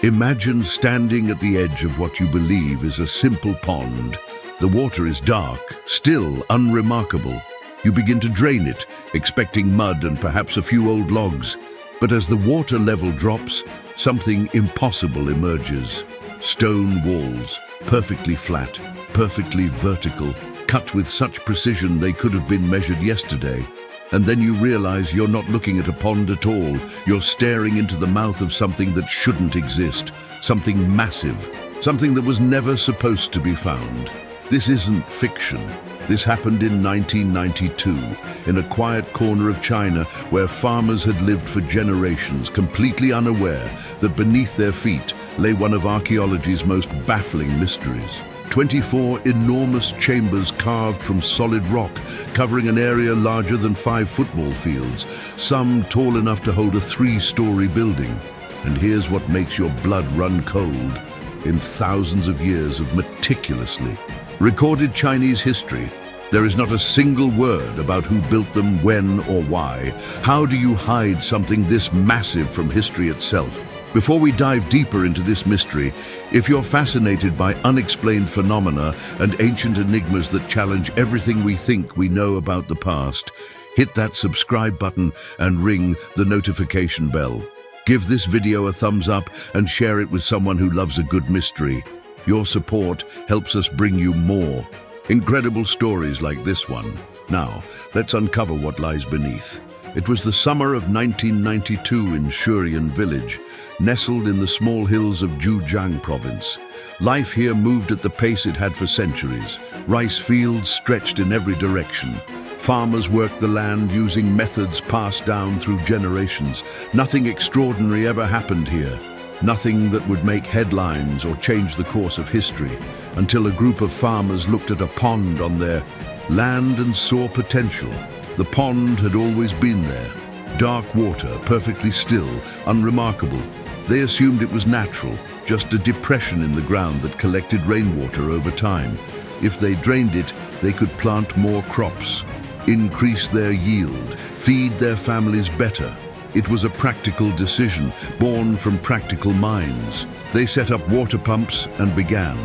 Imagine standing at the edge of what you believe is a simple pond. The water is dark, still unremarkable. You begin to drain it, expecting mud and perhaps a few old logs. But as the water level drops, something impossible emerges. Stone walls, perfectly flat, perfectly vertical, cut with such precision they could have been measured yesterday. And then you realize you're not looking at a pond at all. You're staring into the mouth of something that shouldn't exist, something massive, something that was never supposed to be found. This isn't fiction. This happened in 1992, in a quiet corner of China where farmers had lived for generations, completely unaware that beneath their feet lay one of archaeology's most baffling mysteries. 24 enormous chambers carved from solid rock, covering an area larger than 5 football fields, some tall enough to hold a 3-story building. And here's what makes your blood run cold. In thousands of years of meticulously recorded Chinese history, there is not a single word about who built them, when, or why. How do you hide something this massive from history itself? Before we dive deeper into this mystery, if you're fascinated by unexplained phenomena and ancient enigmas that challenge everything we think we know about the past, hit that subscribe button and ring the notification bell. Give this video a thumbs up and share it with someone who loves a good mystery. Your support helps us bring you more incredible stories like this one. Now, let's uncover what lies beneath. It was the summer of 1992 in Shurian village, nestled in the small hills of Zhejiang province. Life here moved at the pace it had for centuries. Rice fields stretched in every direction. Farmers worked the land using methods passed down through generations. Nothing extraordinary ever happened here. Nothing that would make headlines or change the course of history, until a group of farmers looked at a pond on their land and saw potential. The pond had always been there. Dark water, perfectly still, unremarkable. They assumed it was natural, just a depression in the ground that collected rainwater over time. If they drained it, they could plant more crops, increase their yield, feed their families better. It was a practical decision, born from practical minds. They set up water pumps and began.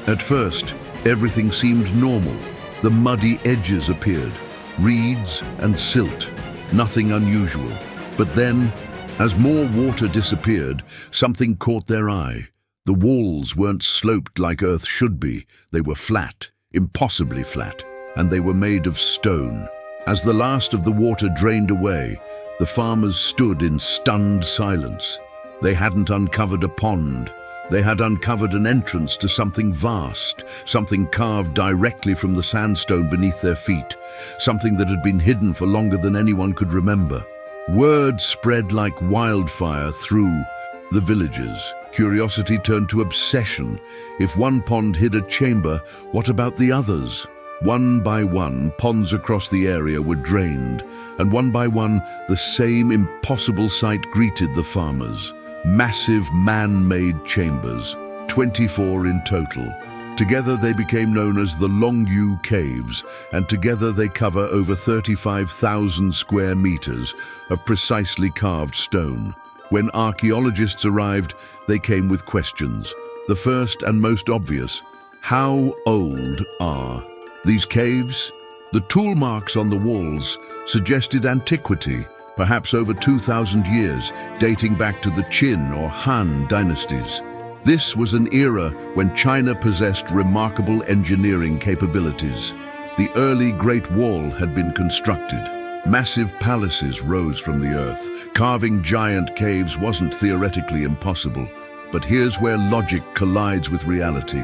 At first, everything seemed normal. The muddy edges appeared, reeds and silt, nothing unusual. But then, as more water disappeared, something caught their eye. The walls weren't sloped like Earth should be. They were flat, impossibly flat, and they were made of stone. As the last of the water drained away, the farmers stood in stunned silence. They hadn't uncovered a pond. They had uncovered an entrance to something vast, something carved directly from the sandstone beneath their feet, something that had been hidden for longer than anyone could remember. Word spread like wildfire through the villages. Curiosity turned to obsession. If one pond hid a chamber, what about the others? One by one, ponds across the area were drained, and one by one, the same impossible sight greeted the farmers. Massive man-made chambers, 24 in total. Together they became known as the Longyou Caves, and together they cover over 35,000 square meters of precisely carved stone. When archaeologists arrived, they came with questions. The first and most obvious: how old are these caves? The tool marks on the walls suggested antiquity, perhaps over 2,000 years, dating back to the Qin or Han dynasties. This was an era when China possessed remarkable engineering capabilities. The early Great Wall had been constructed. Massive palaces rose from the earth. Carving giant caves wasn't theoretically impossible. But here's where logic collides with reality.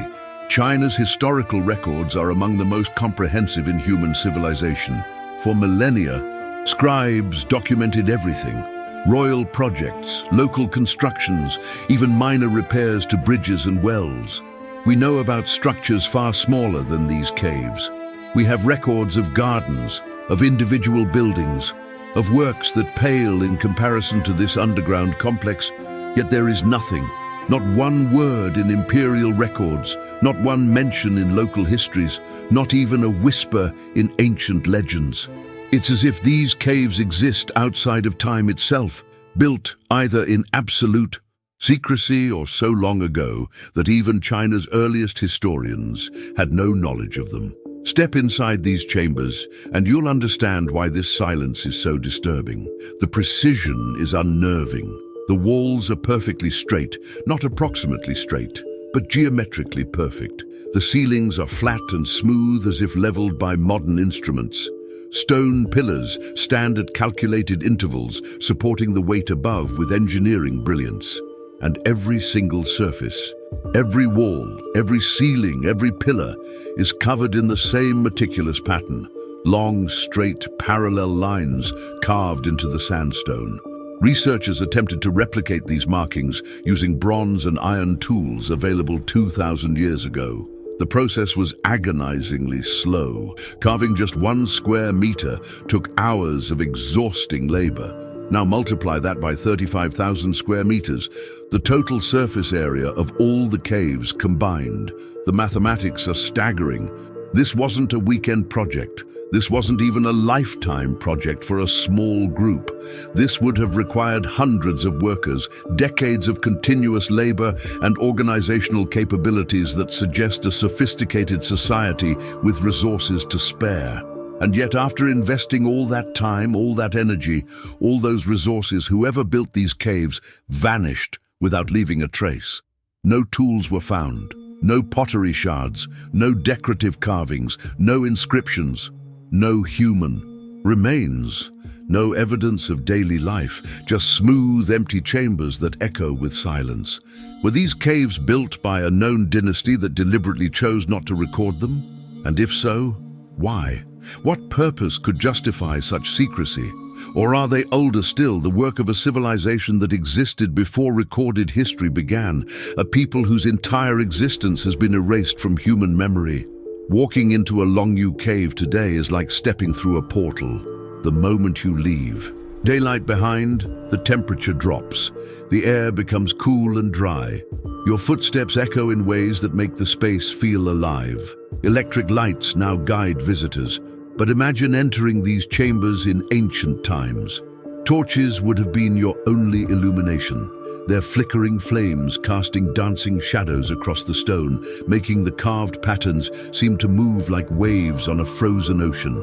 China's historical records are among the most comprehensive in human civilization. For millennia, scribes documented everything: royal projects, local constructions, even minor repairs to bridges and wells. We know about structures far smaller than these caves. We have records of gardens, of individual buildings, of works that pale in comparison to this underground complex, yet there is nothing. Not one word in imperial records, not one mention in local histories, not even a whisper in ancient legends. It's as if these caves exist outside of time itself, built either in absolute Secrecy or so long ago that even China's earliest historians had no knowledge of them. Step inside these chambers and you'll understand why this silence is so disturbing. The precision is unnerving. The walls are perfectly straight, not approximately straight, but geometrically perfect. The ceilings are flat and smooth as if leveled by modern instruments. Stone pillars stand at calculated intervals, supporting the weight above with engineering brilliance. And every single surface, every wall, every ceiling, every pillar is covered in the same meticulous pattern. Long, straight, parallel lines carved into the sandstone. Researchers attempted to replicate these markings using bronze and iron tools available 2,000 years ago. The process was agonizingly slow. Carving just 1 square meter took hours of exhausting labor. Now multiply that by 35,000 square meters, the total surface area of all the caves combined. The mathematics are staggering. This wasn't a weekend project. This wasn't even a lifetime project for a small group. This would have required hundreds of workers, decades of continuous labor, and organizational capabilities that suggest a sophisticated society with resources to spare. And yet, after investing all that time, all that energy, all those resources, whoever built these caves vanished without leaving a trace. No tools were found, no pottery shards, no decorative carvings, no inscriptions, no human remains, no evidence of daily life, just smooth, empty chambers that echo with silence. Were these caves built by a known dynasty that deliberately chose not to record them? And if so, why? What purpose could justify such secrecy? Or are they older still, the work of a civilization that existed before recorded history began, a people whose entire existence has been erased from human memory? Walking into a Longyou cave today is like stepping through a portal. The moment you leave, daylight behind, the temperature drops. The air becomes cool and dry. Your footsteps echo in ways that make the space feel alive. Electric lights now guide visitors. But imagine entering these chambers in ancient times. Torches would have been your only illumination, their flickering flames casting dancing shadows across the stone, making the carved patterns seem to move like waves on a frozen ocean.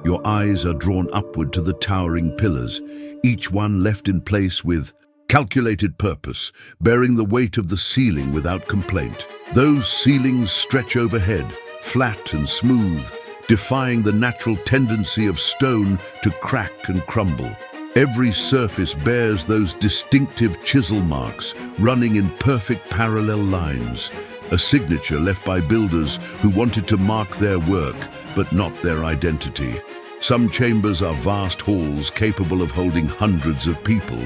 Your eyes are drawn upward to the towering pillars, each one left in place with calculated purpose, bearing the weight of the ceiling without complaint. Those ceilings stretch overhead, flat and smooth, defying the natural tendency of stone to crack and crumble. Every surface bears those distinctive chisel marks, running in perfect parallel lines, a signature left by builders who wanted to mark their work, but not their identity. Some chambers are vast halls capable of holding hundreds of people,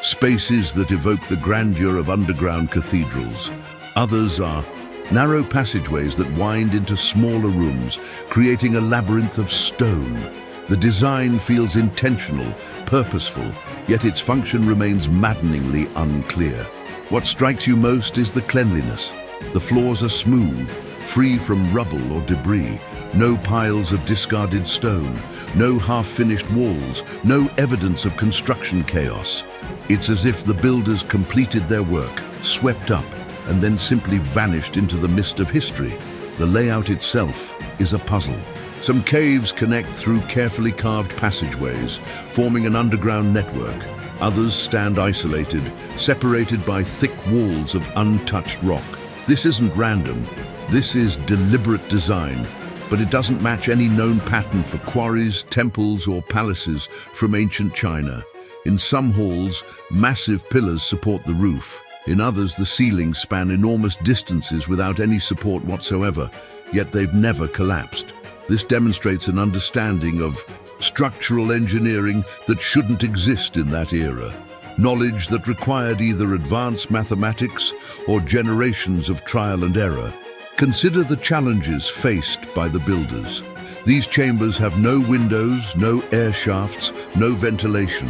spaces that evoke the grandeur of underground cathedrals. Others are narrow passageways that wind into smaller rooms, creating a labyrinth of stone. The design feels intentional, purposeful, yet its function remains maddeningly unclear. What strikes you most is the cleanliness. The floors are smooth, free from rubble or debris, no piles of discarded stone, no half-finished walls, no evidence of construction chaos. It's as if the builders completed their work, swept up, and then simply vanished into the mist of history. The layout itself is a puzzle. Some caves connect through carefully carved passageways, forming an underground network. Others stand isolated, separated by thick walls of untouched rock. This isn't random. This is deliberate design, but it doesn't match any known pattern for quarries, temples, or palaces from ancient China. In some halls, massive pillars support the roof. In others, the ceilings span enormous distances without any support whatsoever, yet they've never collapsed. This demonstrates an understanding of structural engineering that shouldn't exist in that era. Knowledge that required either advanced mathematics or generations of trial and error. Consider the challenges faced by the builders. These chambers have no windows, no air shafts, no ventilation.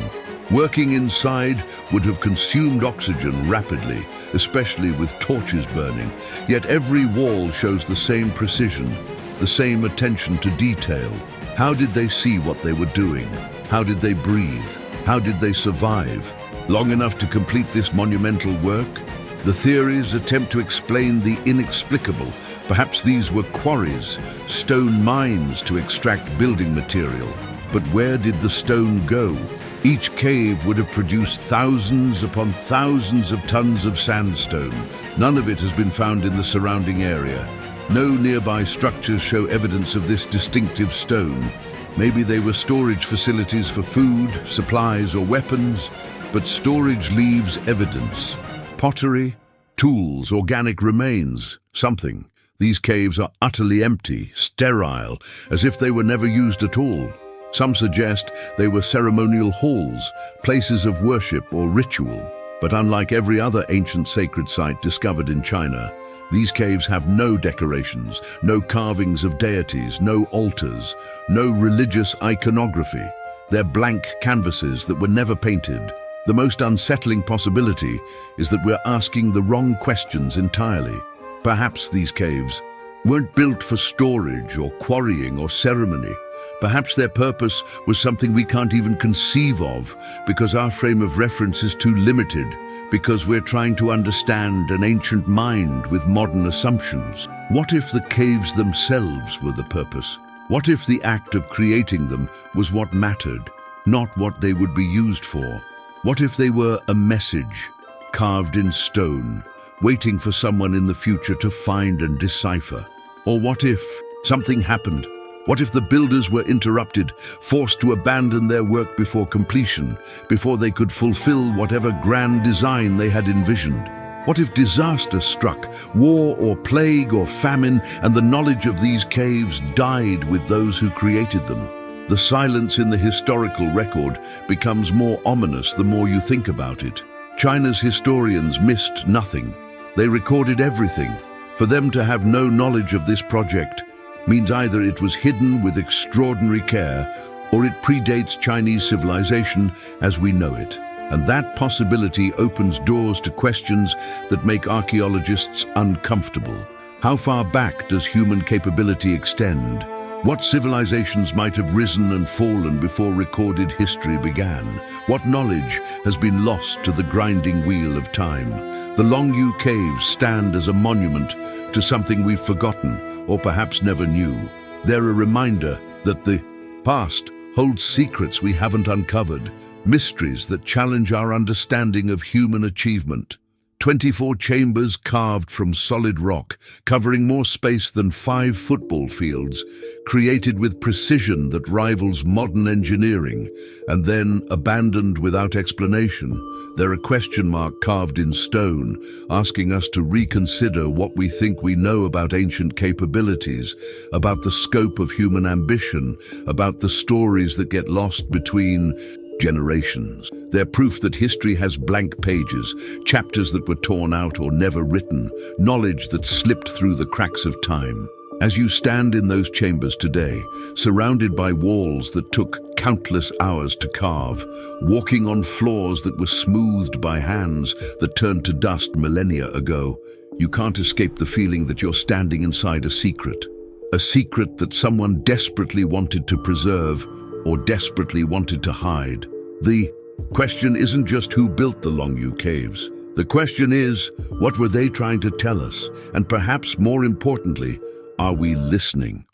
Working inside would have consumed oxygen rapidly, especially with torches burning. Yet every wall shows the same precision, the same attention to detail. How did they see what they were doing? How did they breathe? How did they survive? Long enough to complete this monumental work? The theories attempt to explain the inexplicable. Perhaps these were quarries, stone mines to extract building material. But where did the stone go? Each cave would have produced thousands upon thousands of tons of sandstone. None of it has been found in the surrounding area. No nearby structures show evidence of this distinctive stone. Maybe they were storage facilities for food, supplies, or weapons, but storage leaves evidence. Pottery, tools, organic remains, something. These caves are utterly empty, sterile, as if they were never used at all. Some suggest they were ceremonial halls, places of worship or ritual. But unlike every other ancient sacred site discovered in China, these caves have no decorations, no carvings of deities, no altars, no religious iconography. They're blank canvases that were never painted. The most unsettling possibility is that we're asking the wrong questions entirely. Perhaps these caves weren't built for storage or quarrying or ceremony. Perhaps their purpose was something we can't even conceive of because our frame of reference is too limited, because we're trying to understand an ancient mind with modern assumptions. What if the caves themselves were the purpose? What if the act of creating them was what mattered, not what they would be used for? What if they were a message, carved in stone, waiting for someone in the future to find and decipher? Or what if something happened? What if the builders were interrupted, forced to abandon their work before completion, before they could fulfill whatever grand design they had envisioned? What if disaster struck, war or plague or famine, and the knowledge of these caves died with those who created them? The silence in the historical record becomes more ominous the more you think about it. China's historians missed nothing. They recorded everything. For them to have no knowledge of this project means either it was hidden with extraordinary care or it predates Chinese civilization as we know it. And that possibility opens doors to questions that make archaeologists uncomfortable. How far back does human capability extend? What civilizations might have risen and fallen before recorded history began? What knowledge has been lost to the grinding wheel of time? The Longyou Caves stand as a monument to something we've forgotten or perhaps never knew. They're a reminder that the past holds secrets we haven't uncovered, mysteries that challenge our understanding of human achievement. 24 chambers carved from solid rock, covering more space than 5 football fields, created with precision that rivals modern engineering, and then abandoned without explanation. They're a question mark carved in stone, asking us to reconsider what we think we know about ancient capabilities, about the scope of human ambition, about the stories that get lost between generations. They're proof that history has blank pages, chapters that were torn out or never written, knowledge that slipped through the cracks of time. As you stand in those chambers today, surrounded by walls that took countless hours to carve, walking on floors that were smoothed by hands that turned to dust millennia ago, you can't escape the feeling that you're standing inside a secret that someone desperately wanted to preserve or desperately wanted to hide. The question isn't just who built the Longyou Caves. The question is, what were they trying to tell us? And perhaps more importantly, are we listening?